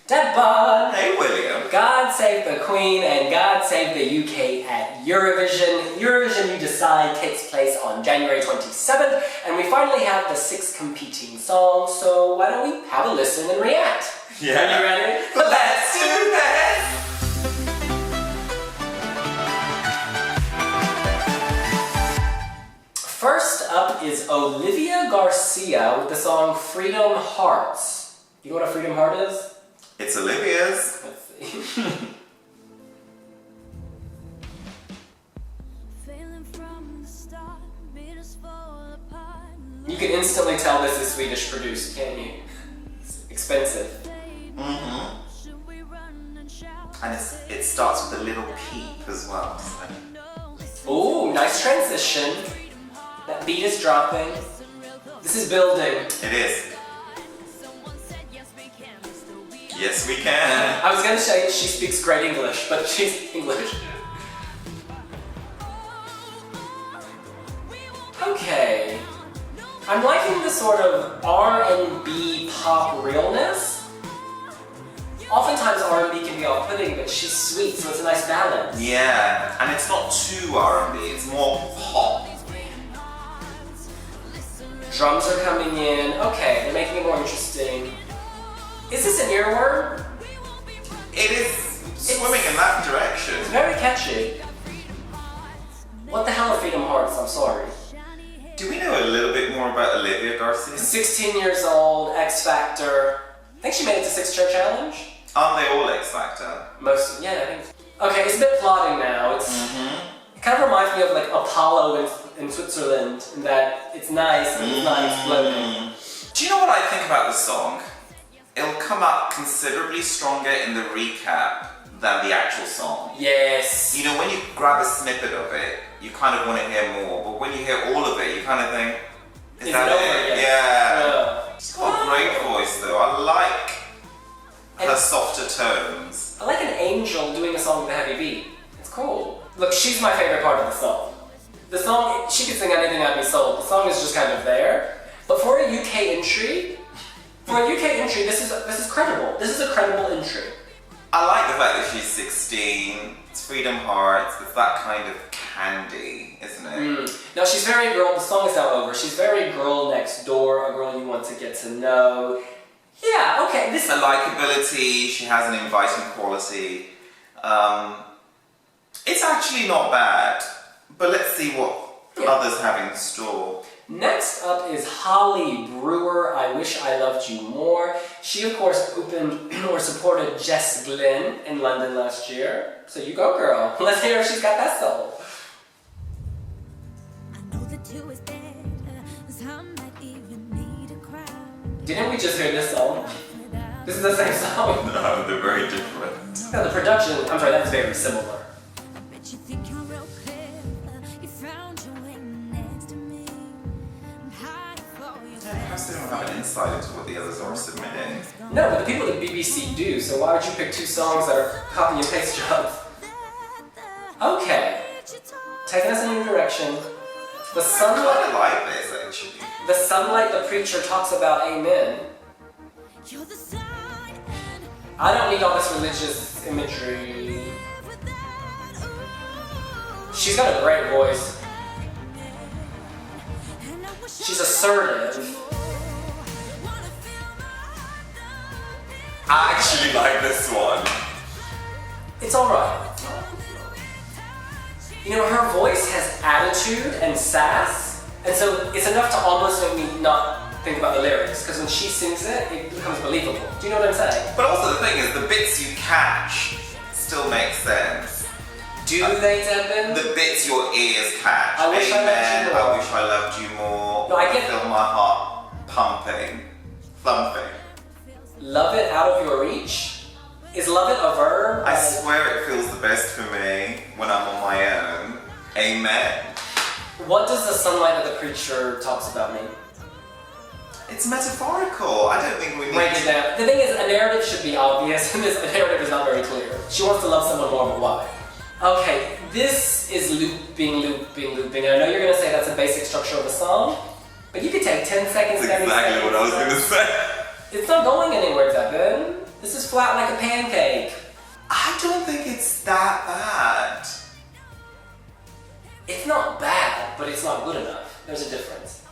Dead Bod! Hey, William. God save the Queen and God save the UK at Eurovision. Eurovision, you decide, takes place on January 27th, and we finally have the 6 competing songs, so why don't we have a listen and react? Yeah. Are you ready? Let's do this! First up is Olivia Garcia with the song Freedom Hearts. You know what a Freedom Heart is? It's Olivia's. Let's see. You can instantly tell this is Swedish produced, can't you? It's expensive. Mm-hmm. And it starts with a little peep as well. So. Ooh, nice transition. That beat is dropping. This is building. It is. Yes, we can. I was gonna say she speaks great English, but she's English. Okay. I'm liking the sort of R&B pop realness. Oftentimes R&B can be off-putting, but she's sweet, so it's a nice balance. Yeah, and it's not too R&B, it's more pop. Drums are coming in. Okay, they're making it more interesting. Is this an earworm? It is swimming in that direction. It's very catchy. What the hell are Freedom Hearts? I'm sorry. Do we know a little bit more about Olivia Garcia? 16 years old, X Factor. I think she made it to 6 Chair Challenge. Aren't they all X Factor? Most, yeah, I think. Okay, it's a bit plotting now. It kind of reminds me of like Apollo in Switzerland, in that it's nice and it's not exploding. Do you know what I think about this song? It'll come up considerably stronger in the recap than the actual song. Yes. You know, when you grab a snippet of it, you kind of want to hear more, but when you hear all of it, you kind of think, is that it? Yeah. She's got a great voice though. I like her softer tones. I like an angel doing a song with a heavy beat. It's cool. Look, she's my favorite part of the song. The song, she could sing anything I'd be sold. The song is just kind of there. But for a UK entry, this is credible. This is a credible entry. I like the fact that she's 16, it's Freedom Hearts, it's that kind of candy, isn't it? No, she's very girl, the song is now over. She's very girl next door, a girl you want to get to know. Yeah, okay, this Her likability, she has an inviting quality. It's actually not bad, but let's see what others have in store. Next up is Holly Brewer, I Wish I Loved You More. She, of course, opened or supported Jess Glynn in London last year. So you go, girl. Let's hear if she's got that soul. Didn't we just hear this song? This is the same song. No, they're very different. Yeah, the production, I'm sorry, that's very similar. Perhaps they don't have an insight into what the others are submitting. No, but the people at the BBC do, so why would you pick 2 songs that are copy and paste jobs? Okay. Taking us in a new direction. The sunlight. I kind of like this, actually. The sunlight the preacher talks about, amen. I don't need all this religious imagery. She's got a great voice. She's assertive. I actually like this one. It's alright. You know, her voice has attitude and sass, and so it's enough to almost make me not think about the lyrics, because when she sings it, it becomes believable. Do you know what I'm saying? But also the thing is, the bits you catch still make sense. Do they, Devin? The bits your ears catch. I wish I loved you more. I wish I loved you more. No, I get feel my heart pumping, thumping. Love it out of your reach? Is love it a verb? I swear it feels the best for me when I'm on my own. Amen. What does the sunlight that the preacher talks about mean? It's metaphorical. I don't think we need Break it down. The thing is, a narrative should be obvious, and this narrative is not very clear. She wants to love someone more, but why? Okay, this is looping. I know you're going to say that's a basic structure of a song, but you could take 10 seconds. That's exactly what I was going to say. It's not going anywhere, Devin. This is flat like a pancake. I don't think it's that bad. It's not bad, but it's not good enough. There's a difference.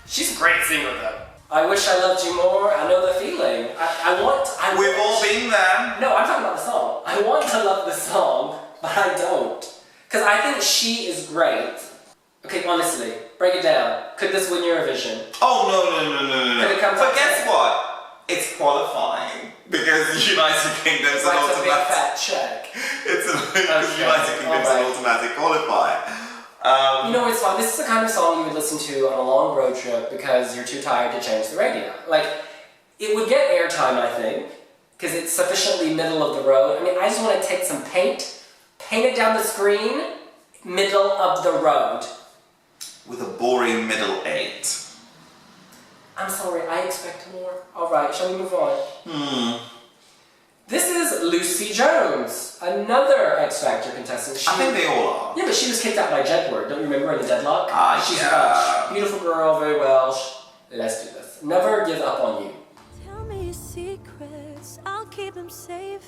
She's a great singer though. I wish I loved you more. I know the feeling. We've all been there. No, I'm talking about the song. I want to love the song, but I don't. Because I think she is great. Okay, honestly, break it down. Could this win Eurovision? Oh, no. Could it come But guess what? It's qualifying. Because United Kingdom's an Like a big automatic... fat check. United Kingdom's an automatic qualifier. You know, it's fun. This is the kind of song you would listen to on a long road trip because you're too tired to change the radio. Like, it would get airtime, I think, because it's sufficiently middle of the road. I mean, I just want to take some paint it down the screen, middle of the road. With a boring middle 8. I'm sorry, I expect more. Alright, shall we move on? This is Lucy Jones, another X Factor contestant. I think they all are. Yeah, but she was kicked out by Jedward. Don't you remember in the deadlock? She's yeah. Welsh. Beautiful girl, very Welsh. Let's do this. Never give up on you. Tell me your secrets, I'll keep them safe.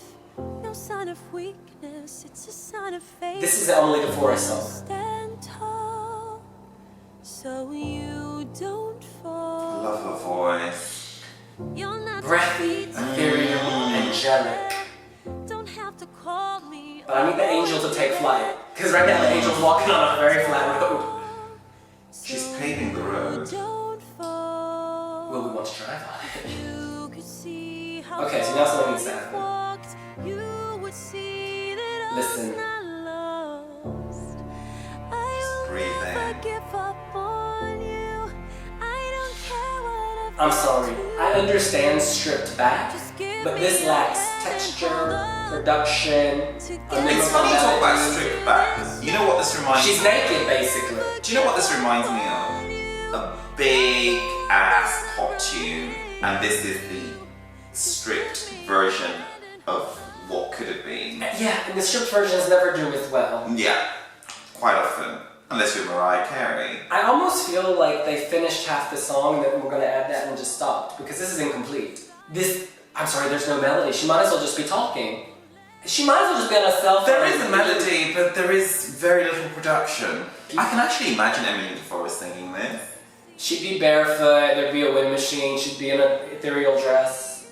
No sign of weakness, it's a sign of faith. This is the Emily de Forest song. Stand tall, so you don't fall. I love her voice. You're not Breathy, ethereal, angelic. Don't have to call me. But I need the angel to take flight. Because right now the angel's walking on a very flat road. She's paving the road. Don't fall. Will we want to drive on it? You could see how Okay, so now something needs to happen. walked. You would see that I Listen. was not lost. Just breathing. I give up on you. I don't care what I'm sorry, I understand stripped back, but this lacks texture, production, It's funny you talk about stripped back. You know what this reminds me She's naked, basically. Do you know what this reminds me of? A big ass pop tune, and this is the stripped version of what could have been. Yeah, and the stripped versions never do as well. Yeah, quite often. Unless you're Mariah Carey. I almost feel like they finished half the song and then we're gonna add that and just stopped, because this is incomplete. I'm sorry, there's no melody. She might as well just be talking. She might as well just be on a cell phone. There is a melody, but there is very little production. I can actually imagine Emily de Forest singing this. She'd be barefoot, there'd be a wind machine, she'd be in an ethereal dress.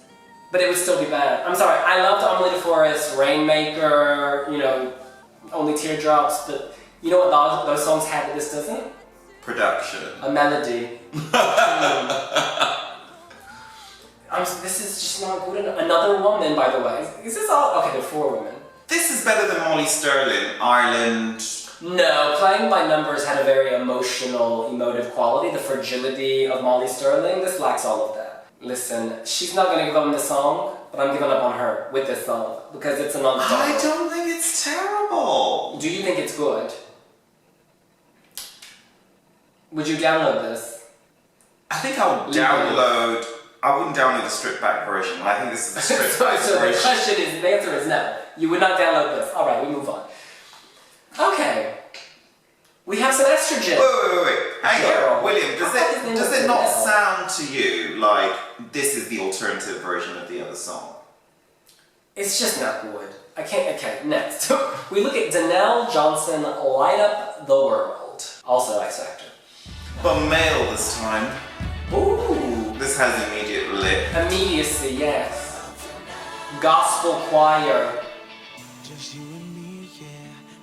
But it would still be bad. I'm sorry, I loved Emily de Forest, Rainmaker, you know, Only Teardrops, but you know what those songs had that this doesn't? Production. A melody. This is just not good enough. Another woman, by the way. Is this all? Okay, there are 4 women. This is better than Molly Sterling, Ireland. No, Playing by Numbers had a very emotional, emotive quality. The fragility of Molly Sterling, this lacks all of that. Listen, she's not gonna give up on this song, but I'm giving up on her with this song because it's a non-starter. I don't think it's terrible. Do you think it's good? Would you download this? I think I would download. I wouldn't download the stripped back version. I think this is the stripped back So the version. question is, the answer is no. You would not download this. Alright, we move on. Okay. We have some estrogen. Wait. Hang Carol. on. William, I thought his name does was it not Danelle. sound to you like this is the alternative version of the other song? It's just not good. I can't. Okay, next. We look at Danelle Johnson, Light Up the World. Also X Factor. But male this time. Ooh. This has immediate lip. Immediacy, yes. Gospel choir. Just you and me, yeah,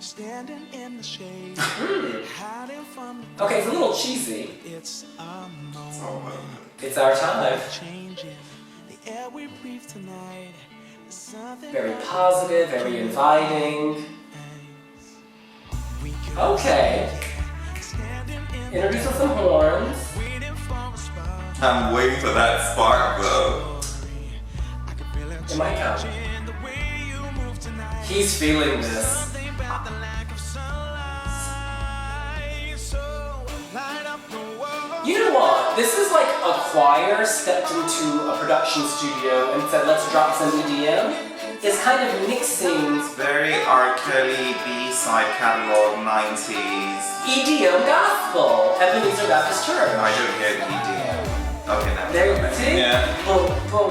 standing in the shade, hiding from the Okay, it's a little cheesy. it's a moment It's our time. changing the air we breathe tonight. There's something Very positive, very inviting. we could Okay. standing in Introduce us some horns. waiting for a spark. I'm waiting for that spark though. I could feel it It might come. changing the way you move tonight. He's feeling this. Something about the lack of sunlight. So light up the world. You know what? This is like a choir stepped into a production studio and said, let's drop some EDM. It's kind of mixing Very R. Kelly B-side catalog 90s. EDM gospel. Ebenezer Baptist Church. I don't hear the EDM. Okay, now There it's you coming. see? Yeah. Boom, boom.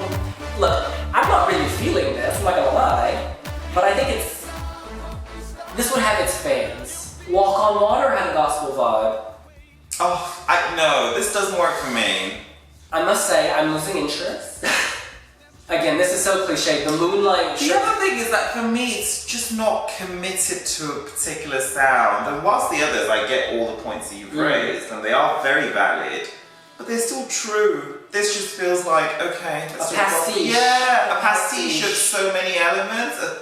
Look, I'm not really feeling this, I'm not gonna lie. But I think this would have its fans. Walk on Water had a gospel vibe. Oh, no, this doesn't work for me. I must say, I'm losing interest. Again, this is so cliche. The Moonlight. The other thing is that for me, it's just not committed to a particular sound. And whilst the others, I get all the points that you've raised, and they are very valid, but they're still true. This just feels like, okay, a pastiche. Yeah, a pastiche of so many elements. A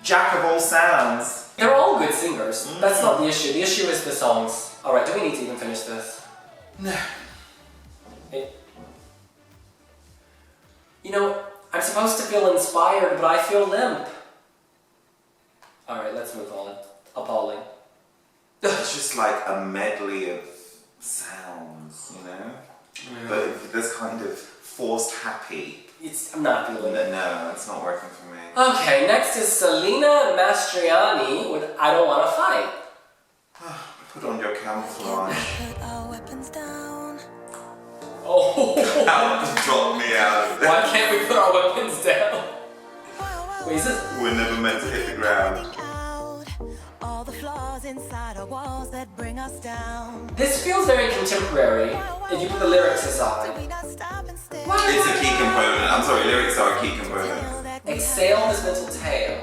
jack of all sounds. They're all good singers. That's not the issue. The issue is the songs. Alright, do we need to even finish this? No. You know, I'm supposed to feel inspired, but I feel limp. Alright, let's move on. Appalling. It's just like a medley of sounds, you know? But with this kind of forced happy. I'm not feeling it. No, it's not working for me. Okay, next is Selena Mastriani with I Don't Wanna Fight. Put on your camouflage. Put our weapons down. Oh! Drop me out. Why can't we put our weapons down? Wait, is this? We're never meant to hit the ground. All the flaws inside our walls that bring us down. This feels very contemporary if you put the lyrics aside. It's a key component. I'm sorry, lyrics are a key component. Exhale this mental tale.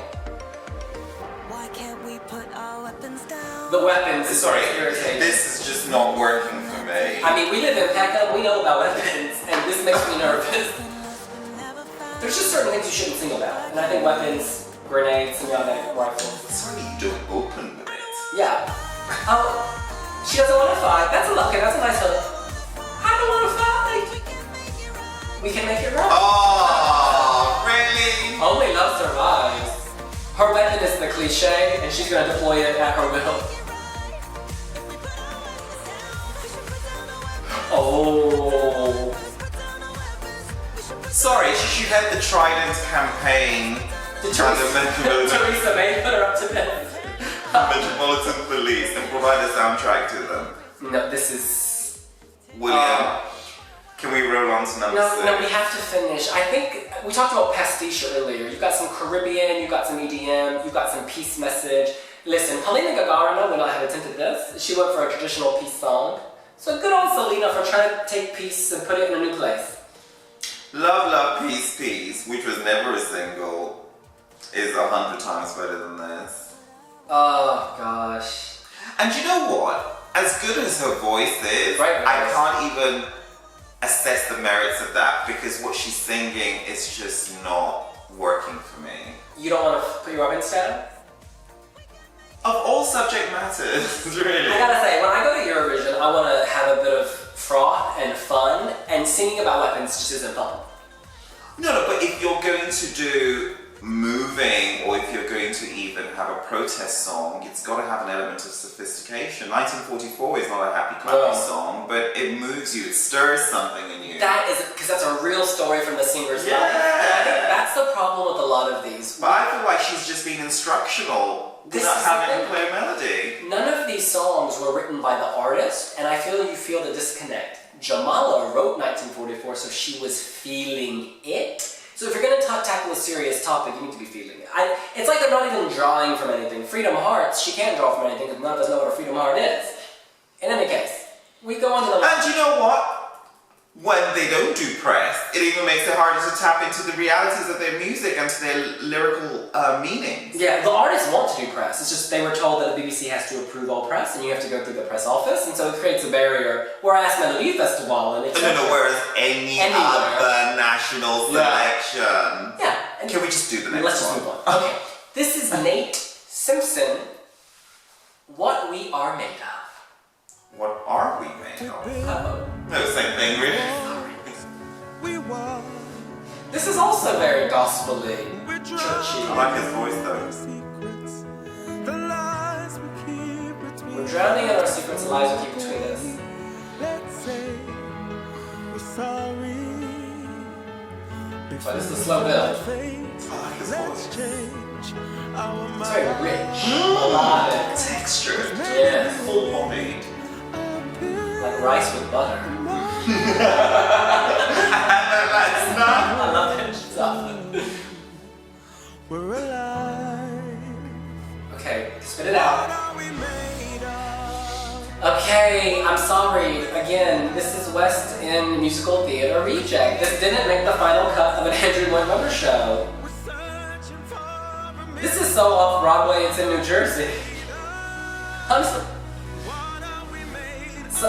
Why can't we put our weapons down? The weapons is Sorry, irritating. this is just not working for me. I mean, we live in Peckham, we know about weapons, and this makes me nervous. There's just certain things you shouldn't sing about, and I think weapons, grenades, semi-automatic rifles. Sorry, you don't open with it. Yeah. She doesn't want to fight. That's a nice hook. I don't want to fight. We can make it right. Oh, really? Only love survives. Her weapon is the cliche, and she's gonna deploy it at her will. Oh. Sorry, she should head the Trident campaign. Theresa May put her up to bed. Metropolitan Police and provide a soundtrack to them. No, this is... William, can we roll on to number 6? No, we have to finish. I think we talked about pastiche earlier. You've got some Caribbean, you've got some EDM, you've got some peace message. Listen, Helena Gagarina, when I had attempted this, she went for a traditional peace song. So good on Selena for trying to take peace and put it in a new place. Love, Love, Peace, Peace, which was never a single, is 100 times better than this. Oh, gosh. And you know what? As good as her voice is, right, I can't even assess the merits of that because what she's singing is just not working for me. You don't want to put your weapons down? Of all subject matters, really. I gotta say, when I go to Eurovision, I want to have a bit of froth and fun, and singing about weapons just isn't fun. No, but if you're going to do moving, or if you're going to even have a protest song, it's got to have an element of sophistication. 1944 is not a happy clappy song, but it moves you, it stirs something in you. That is, because that's a real story from the singer's Yeah. life. And I think that's the problem with a lot of these. But I feel like she's just being instructional without having to play a melody. None of these songs were written by the artist, and I feel you feel the disconnect. Jamala wrote 1944, so she was feeling it. So if you're going to tackle a serious topic, you need to be feeling it. It's like they're not even drawing from anything. Freedom Hearts, she can't draw from anything because none of us know what a Freedom Heart is. In any case, we go on to the... And you know what? When they don't do press, it even makes it harder to tap into the realities of their music and to their lyrical meanings. Yeah, the artists want to do press. It's just they were told that the BBC has to approve all press and you have to go through the press office, and so it creates a barrier. Whereas Melody Festival and whereas any other national selection. Yeah. Can we just do the next one? Let's just move on. Okay. This is Nate Simpson, What We Are Made of. What are we made of? Uh-oh. No, same thing, really. This is also very gospel-y, churchy. I like his voice though. We're drowning in our secrets and lies we keep between us. But it's the slow build. I like his voice. It's very rich, melodic, Textured. yeah, Full bodied. like rice with butter. That's not. I love it. we're alive. Okay, spit it out. What are we made of? Okay, I'm sorry. Again, this is West End Musical Theater Reject. This didn't make the final cut of an Andrew Lloyd Webber show. We're searching for a This is so off Broadway, it's in New Jersey. I'm so, What are we made this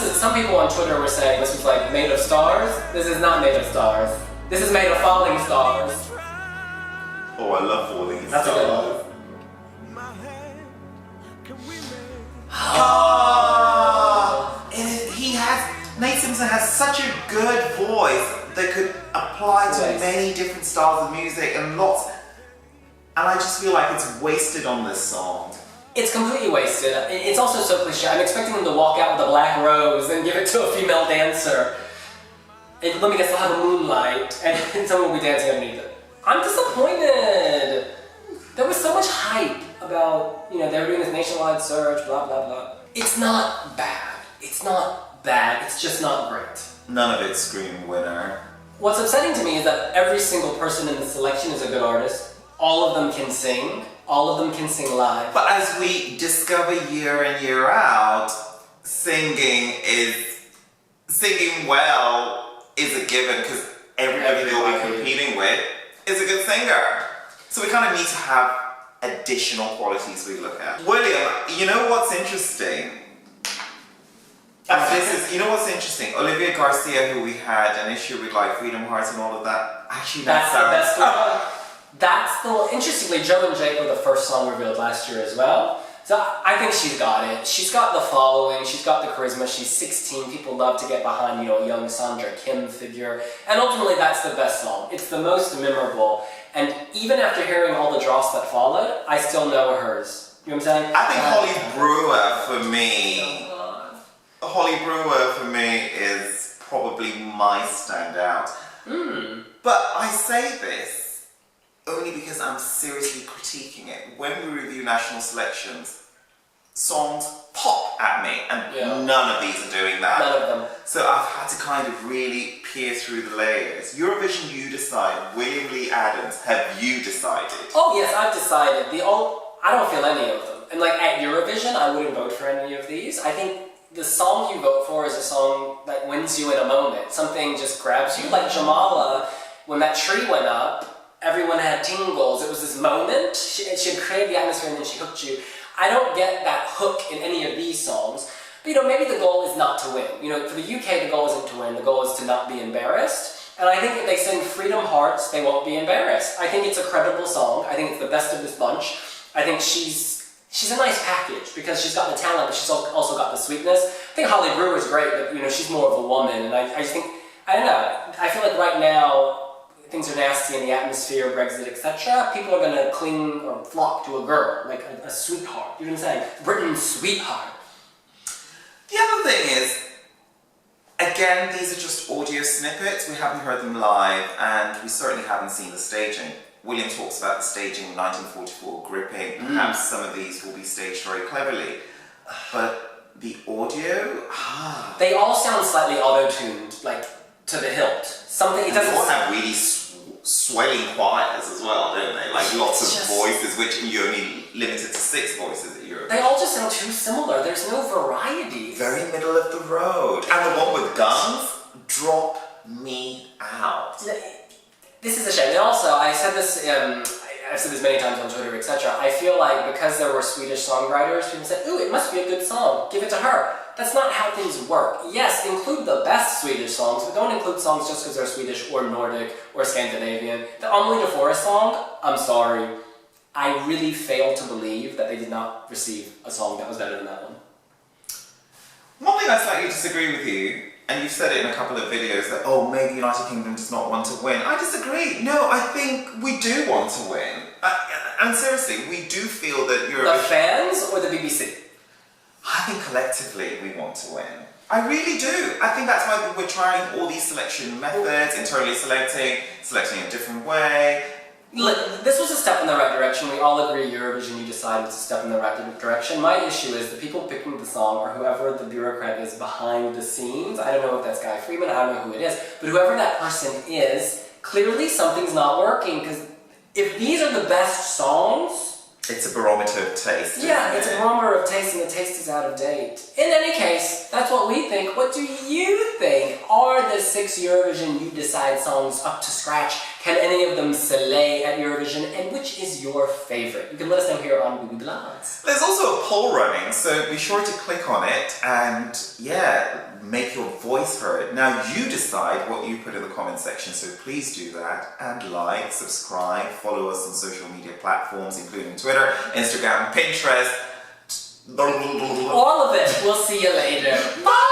is, some people on Twitter were saying this was like made of stars. This is not made of stars. This is made of falling stars. Oh, I love Falling That's a good one. Stars. my head? Can we make Nate Simpson has such a good voice that could apply to Nice. many different styles of music and lots. And I just feel like it's wasted on this song. It's completely wasted. It's also so cliche. I'm expecting them to walk out with a black rose and give it to a female dancer. And let me guess, they'll have a moonlight and someone will be dancing underneath it. I'm disappointed. There was so much hype about, they were doing this nationwide search, blah, blah, blah. It's not bad. It's not bad. It's just not great. None of it screamed winner. What's upsetting to me is that every single person in the selection is a good artist. All of them can sing. All of them can sing live. But as we discover year in, year out, singing well is a given because everybody they'll be competing with is a good singer. So we kind of need to have additional qualities we look at. William, you know what's interesting? You know what's interesting? Olivia Garcia, who we had an issue with like Freedom Hearts and all of that, actually That's the best one. Oh. That's the interestingly, Joe and Jake were the first song revealed last year as well. So I think she's got it. She's got the following, she's got the charisma, she's 16, people love to get behind, a young Sandra Kim figure. And ultimately that's the best song. It's the most memorable. And even after hearing all the dross that followed, I still know hers. You know what I'm saying? I think Holly Brewer for me is probably my standout. But I say this only because I'm seriously critiquing it. When we review national selections, songs pop at me, and none of these are doing that. None of them. So I've had to kind of really peer through the layers. Eurovision, you decide. William Lee Adams, have you decided? Oh yes, I've decided. I don't feel any of them. And at Eurovision, I wouldn't vote for any of these. I think the song you vote for is a song that wins you in a moment. Something just grabs you. Like Jamala, when that tree went up, everyone had tingles. It was this moment. She had created the atmosphere and then she hooked you. I don't get that hook in any of these songs. But maybe the goal is not to win. For the UK, the goal isn't to win. The goal is to not be embarrassed. And I think if they sing Freedom Hearts, they won't be embarrassed. I think it's a credible song. I think it's the best of this bunch. I think she's a nice package because she's got the talent, but she's also got the sweetness. I think Holly Brewer's great, but she's more of a woman. And I just think, I don't know, I feel like right now, things are nasty in the atmosphere, Brexit, etc. People are going to cling or flock to a girl, like a sweetheart. You know what I'm saying? Britain's sweetheart. The other thing is, again, these are just audio snippets. We haven't heard them live, and we certainly haven't seen the staging. William talks about the staging in 1944, gripping. Perhaps some of these will be staged very cleverly. But the audio? They all sound slightly auto-tuned, to the hilt. Something, it They doesn't... all have really swelling choirs as well, don't they? Lots of voices, which you only limited to 6 voices at Europe. They all just sound too similar. There's no variety. Very middle of the road. And the one with guns, drop me out. This is a shame. And also, I've said this many times on Twitter, etc. I feel like because there were Swedish songwriters, people said, ooh, it must be a good song. Give it to her. That's not how things work. Yes, include the best Swedish songs, but don't include songs just because they're Swedish or Nordic or Scandinavian. The Amelie de Forest song, I'm sorry. I really fail to believe that they did not receive a song that was better than that one. One thing I slightly disagree with you, and you've said it in a couple of videos, that, maybe United Kingdom does not want to win. I disagree. No, I think we do want to win. And seriously, we do feel that Eurovision... The fans or the BBC? I think collectively we want to win. I really do. I think that's why we're trying all these selection methods, internally selecting a different way. Look, this was a step in the right direction. We all agree Eurovision, you decided it's a step in the right direction. My issue is the people picking the song or whoever the bureaucrat is behind the scenes. I don't know if that's Guy Freeman, I don't know who it is, but whoever that person is, clearly something's not working because if these are the best songs, it's a barometer of taste. Yeah, it's a barometer of taste, and the taste is out of date. In any case, that's what we think. What do you think? Are the 6 Eurovision You Decide songs up to scratch? Can any of them slay at Eurovision? And which is your favorite? You can let us know here on wiwibloggs. There's also a poll running, so be sure to click on it and, yeah, make your voice heard. Now you decide what you put in the comment section, so please do that. And like, subscribe, follow us on social media platforms, including Twitter, Instagram, Pinterest. All of it. We'll see you later. Bye!